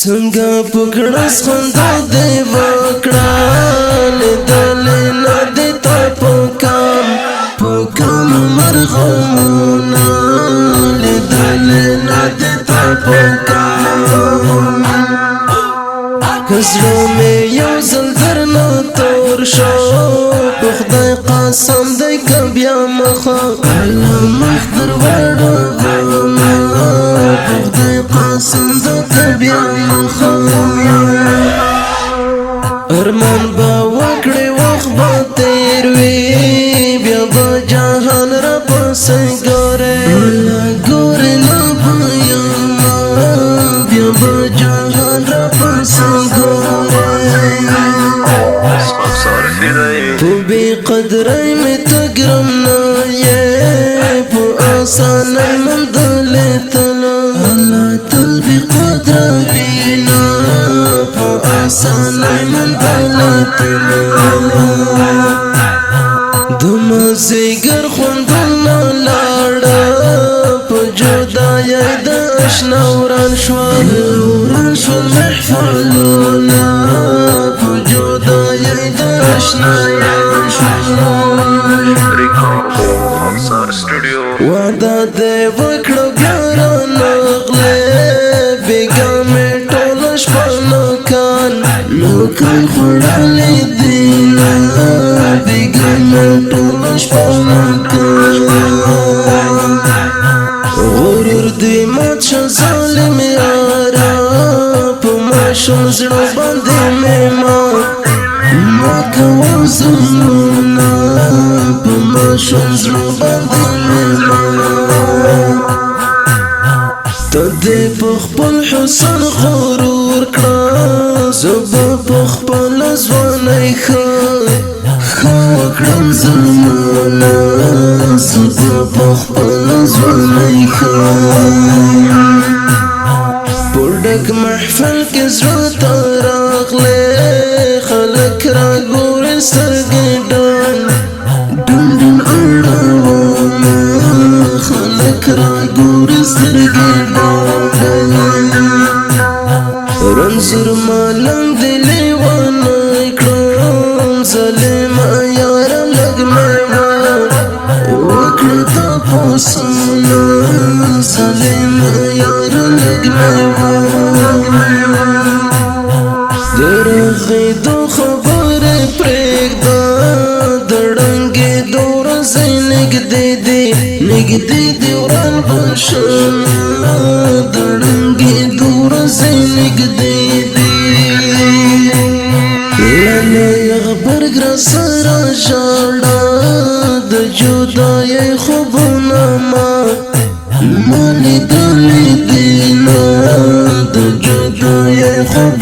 څنګه پکړس خندا دی وکړه لیدل نه دی تا پکام مرغومونه لیدل نه دی تا پکام کزړه مې یو ځل درنه تور شو په خدای قسم دی که بیا مخه الله مخ در واړوم په خدای قسم دی که بیا مخه ارمان به وکړې وخت به تېر وي بیا به جهان را پسې ګورې ګورې نه به یمه بیا به جهان را پسې ګورې په بې قدرۍ مې ته ګرم نه یې په اسانۍ موندلې تله الله تل بې قدره وینا په اسانۍ موندلې تله د مازدیګر خوندونه لاړه په جدایۍ د اشنا وران شول محفلونه په جدایۍ د اشنا وران شول وعده دې وکړه بیا رانغلې بېګا مې ټوله شپه نوکان خوړلې دینه بېګا مې ټوله شپه نوکان غرور دې مات شه ظالم یاره په ماشوم زړه باندې مې ما کوه ظلمونه په ماشوم زړه باندې مې ته دې په خپل حسن غرور کړه زه به په خپله ځوانۍ ښه وکړم ظلمونه زه به په خپله ځوانۍ ښه په ډک محفل کې زړه ته راغلې خلک راګورې سترګې ډن اړومه خلک راګورې سترګې ډن رنځور مالم دې لیونی کړم ظالمه یاره لږ مې وکړه تپوسونه ظالمه یاره لږ مې د رغېدو خبرې پرېږده د ړنګېدو ورځې نږدې دي وران به شم د ړنګېدو ورځې نږدې دي له یغبرګ راسره ژاړه د جدایۍ خوبونه ما لیدلې دي نه د جدایۍ خوبونه